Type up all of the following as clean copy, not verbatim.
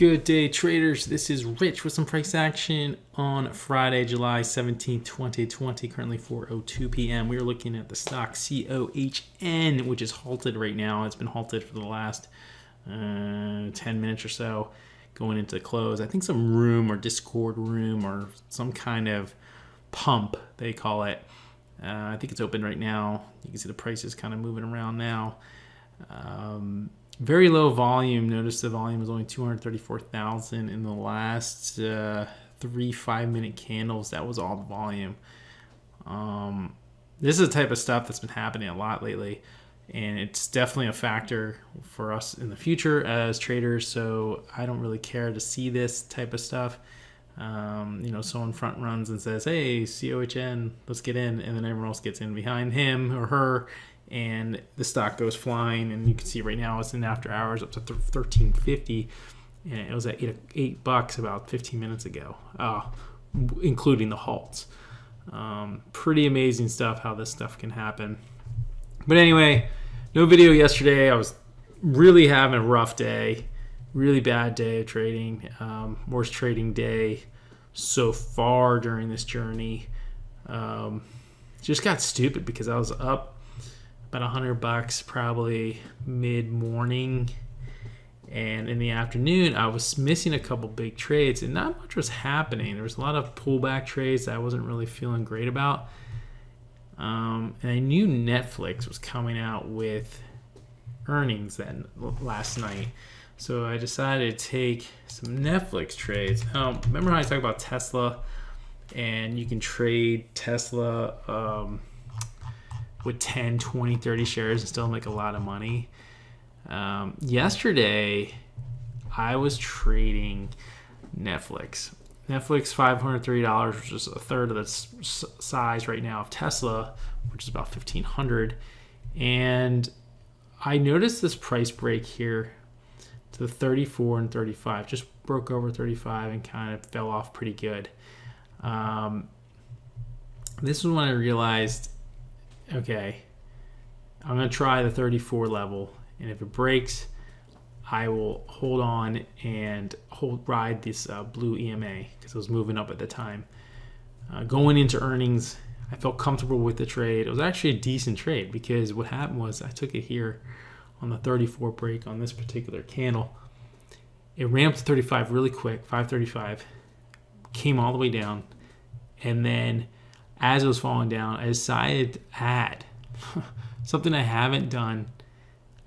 Good day, traders. This is Rich with some price action on Friday, July 17th, 2020, currently 4:02 p.m. We are looking at the stock COHN, which is halted right now. It's been halted for the last 10 minutes or so going into the close. I think some room or Discord room or some kind of pump, they call it. I think it's open right now. You can see the price is kind of moving around now. Very low volume. Notice the volume is only 234,000 in the last 3 5-minute candles. That was all the volume. This is the type of stuff that's been happening a lot lately, and it's definitely a factor for us in the future as traders. So I don't really care to see this type of stuff. Someone front runs and says, "Hey, COHN, let's get in," and then everyone else gets in behind him or her, and the stock goes flying. And you can see right now it's in after hours up to $13.50, and it was at $8 about 15 minutes ago, including the halts. Pretty amazing stuff how this stuff can happen. But anyway, no video yesterday. I was really having a rough day, really bad day of trading. Worst trading day so far during this journey. Just got stupid because I was up about $100 probably mid-morning, and in the afternoon I was missing a couple big trades and not much was happening. There was a lot of pullback trades that I wasn't really feeling great about, and I knew Netflix was coming out with earnings last night, so I decided to take some Netflix trades. Remember how I talked about Tesla, and you can trade Tesla with 10, 20, 30 shares and still make a lot of money. Yesterday, I was trading Netflix. Netflix, $530, which is a third of the size right now of Tesla, which is about $1,500. And I noticed this price break here to 34 and 35. Just broke over 35 and kind of fell off pretty good. This is when I realized, okay, I'm going to try the 34 level, and if it breaks, I will hold on and ride this blue EMA because it was moving up at the time. Going into earnings, I felt comfortable with the trade. It was actually a decent trade because what happened was I took it here on the 34 break on this particular candle. It ramped to 35 really quick, 535, came all the way down, and then as it was falling down, I decided to add something I haven't done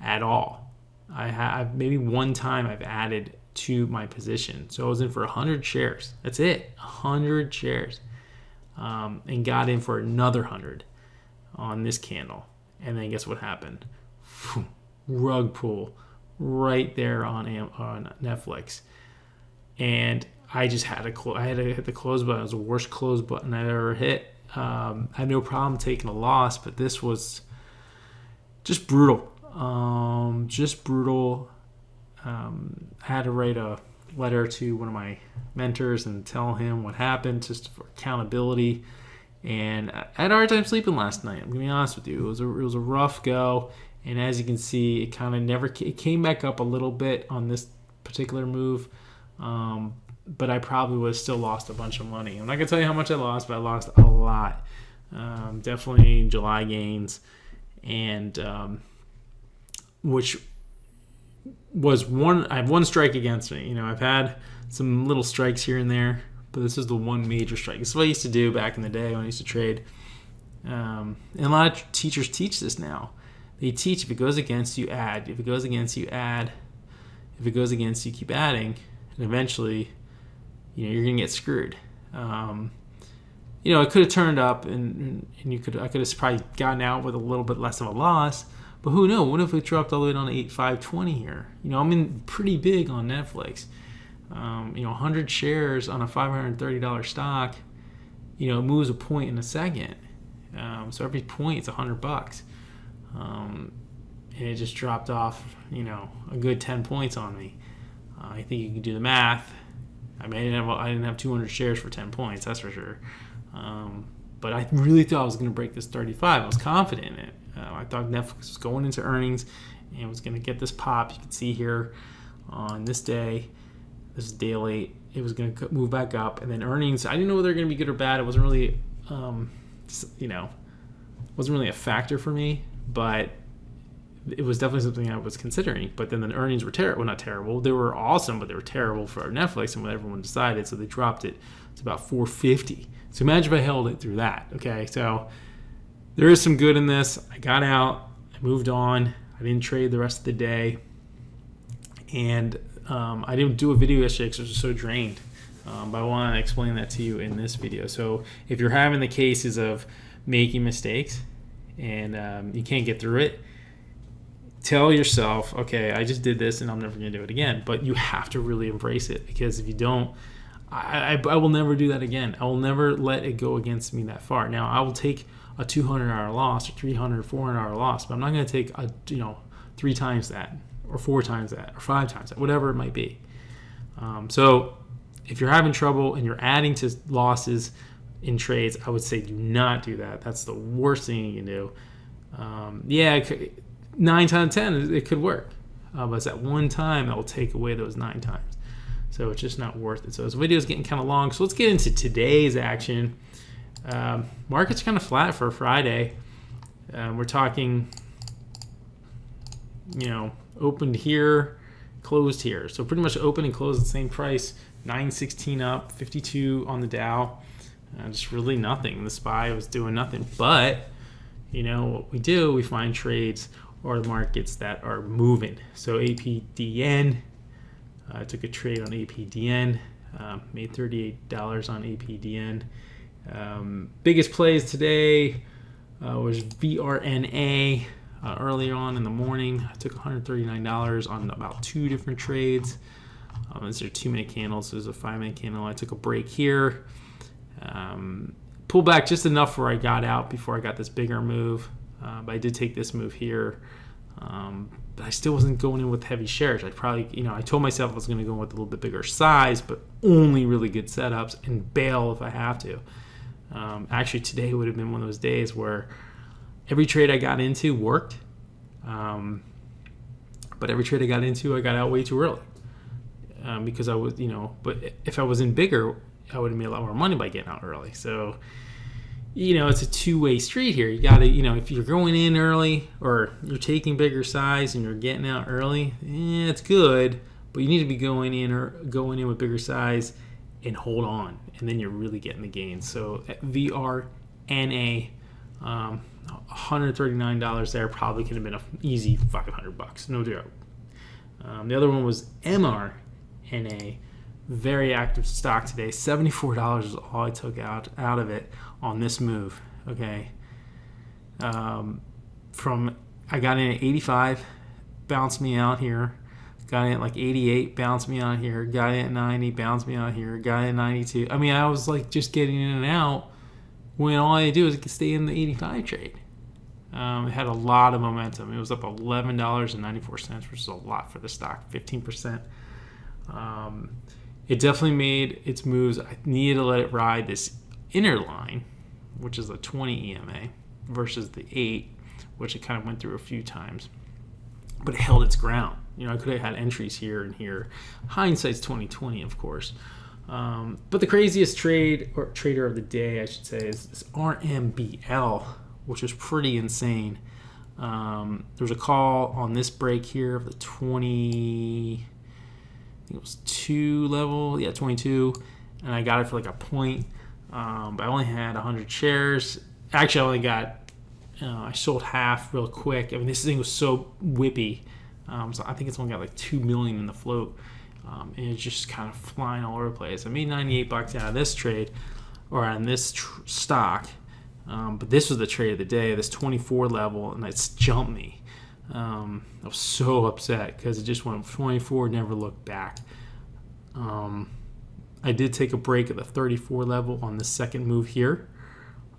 at all. I've maybe one time I've added to my position. So I was in for 100 shares. That's it, 100 shares. And got in for another 100 on this candle. And then guess what happened? Rug pull right there on Netflix. And I just had to hit the close button. It was the worst close button I've ever hit. I had no problem taking a loss, but this was just brutal. I had to write a letter to one of my mentors and tell him what happened, just for accountability. And I had a hard time sleeping last night. I'm gonna be honest with you. It was a rough go, and as you can see, it kind of it came back up a little bit on this particular move. But I probably would have still lost a bunch of money. I'm not going to tell you how much I lost, but I lost a lot. Definitely July gains, and which was I have one strike against me. I've had some little strikes here and there, but this is the one major strike. This is what I used to do back in the day when I used to trade. And a lot of teachers teach this now. They teach if it goes against you, add. If it goes against you, add. If it goes against you, keep adding. And eventually, you're gonna get screwed. It could have turned up, and I could have probably gotten out with a little bit less of a loss. But who knows? What if it dropped all the way down to 8,520 here? I'm in pretty big on Netflix. 100 shares on a $530 stock. It moves a point in a second. So every point is $100. And it just dropped off, a good 10 points on me. I think you can do the math. I didn't have 200 shares for 10 points, that's for sure. But I really thought I was going to break this 35. I was confident in it. I thought Netflix was going into earnings and was going to get this pop. You can see here on this day, This is day late. It was going to move back up, and then earnings. I didn't know whether they're going to be good or bad. It wasn't really, wasn't really a factor for me, but it was definitely something I was considering. But then the earnings were terrible. Well, not terrible. They were awesome, but they were terrible for Netflix and what everyone decided. So they dropped it to about $4.50. So imagine if I held it through that. Okay, so there is some good in this. I got out. I moved on. I didn't trade the rest of the day, and I didn't do a video yesterday because I was so drained. But I want to explain that to you in this video. So if you're having the cases of making mistakes and you can't get through it, tell yourself, okay, I just did this and I'm never going to do it again. But you have to really embrace it, because if you don't, I will never do that again. I will never let it go against me that far. Now, I will take a $200 loss or $300, $400 loss, but I'm not going to take 3 times that or 4 times that or 5 times that, whatever it might be. So if you're having trouble and you're adding to losses in trades, I would say do not do that. That's the worst thing you can do. 9 times out of 10, it could work. But it's that one time that will take away those 9 times. So it's just not worth it. So this video is getting kind of long. So let's get into today's action. Market's kind of flat for Friday. We're talking, opened here, closed here. So pretty much open and closed at the same price. 916 up, 52 on the Dow. Just really nothing. The SPY was doing nothing. But, what we do, we find trades or markets that are moving. So APDN, I took a trade on APDN, made $38 on APDN. Biggest plays today was VRNA. Earlier on in the morning, I took $139 on about 2 different trades. These are 2-minute candles. There's a 5-minute candle. I took a break here. Pulled back just enough where I got out before I got this bigger move. But I did take this move here. But I still wasn't going in with heavy shares. I probably, I told myself I was going to go with a little bit bigger size, but only really good setups and bail if I have to. Actually, today would have been one of those days where every trade I got into worked. But every trade I got into, I got out way too early. Because I was, but if I was in bigger, I would have made a lot more money by getting out early. So, it's a two-way street here. You got to, if you're going in early or you're taking bigger size and you're getting out early, it's good, but you need to be going in with bigger size and hold on, and then you're really getting the gains. So at VRNA, $139 there probably could have been an easy $500, no doubt. The other one was MRNA. Very active stock today. $74 is all I took out of it on this move. Okay. I got in at 85, bounced me out here. Got in at like 88, bounced me out here. Got in at 90, bounced me out here. Got in at 92. I mean, I was like just getting in and out when all I had to do was stay in the 85 trade. It had a lot of momentum. It was up $11.94, which is a lot for the stock, 15%. It definitely made its moves. I needed to let it ride this inner line, which is a 20 EMA, versus the 8, which it kind of went through a few times. But it held its ground. I could have had entries here and here. Hindsight's 20/20, of course. But the craziest trader of the day, I should say, is this RMBL, which was pretty insane. There was a call on this break here of the 20... I think it was 2 level, 22, and I got it for like a point, but I only had 100 shares. Actually, I only got, I sold half real quick. I mean, this thing was so whippy, so I think it's only got like 2 million in the float, and it's just kind of flying all over the place. I made $98 out of this trade, or on this stock, but this was the trade of the day, this 24 level, and it's jumped me. I was so upset because it just went 24, never looked back. I did take a break at the 34 level on the second move here,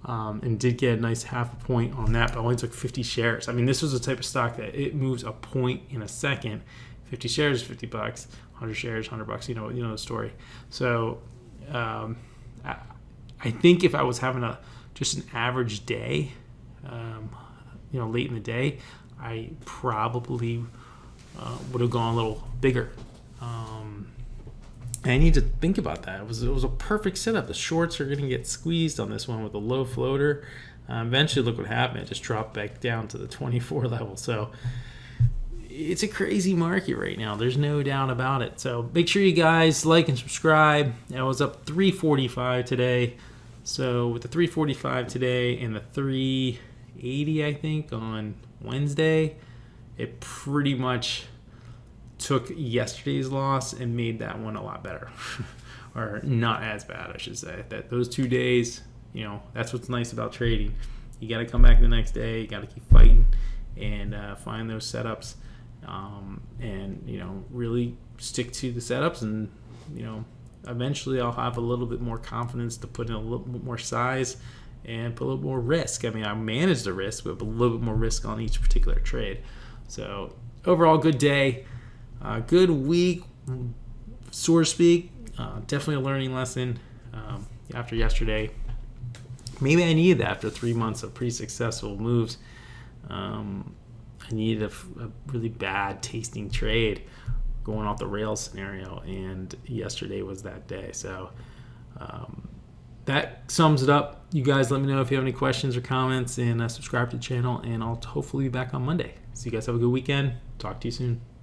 and did get a nice half a point on that, but I only took 50 shares. I mean, this was the type of stock that it moves a point in a second. 50 shares is $50, 100 shares, $100. You know the story. So I think if I was having just an average day, late in the day, I probably would have gone a little bigger. I need to think about that. It was a perfect setup. The shorts are going to get squeezed on this one with a low floater. Eventually, look what happened. It just dropped back down to the 24 level. So it's a crazy market right now. There's no doubt about it. So make sure you guys like and subscribe. I was up 345 today. So with the 345 today and the 380, I think, on Wednesday, it pretty much took yesterday's loss and made that one a lot better. Or not as bad, I should say. That those 2 days, that's what's nice about trading. You got to come back the next day. You got to keep fighting and find those setups, and really stick to the setups. And eventually I'll have a little bit more confidence to put in a little bit more size and put a little more risk. I mean, I manage the risk, but a little bit more risk on each particular trade. So overall, good day. Good week, so to speak. Definitely a learning lesson after yesterday. Maybe I needed that after 3 months of pretty successful moves. I needed a really bad tasting trade going off the rails scenario, and yesterday was that day. So that sums it up. You guys let me know if you have any questions or comments, and subscribe to the channel, and I'll hopefully be back on Monday. So you guys have a good weekend. Talk to you soon.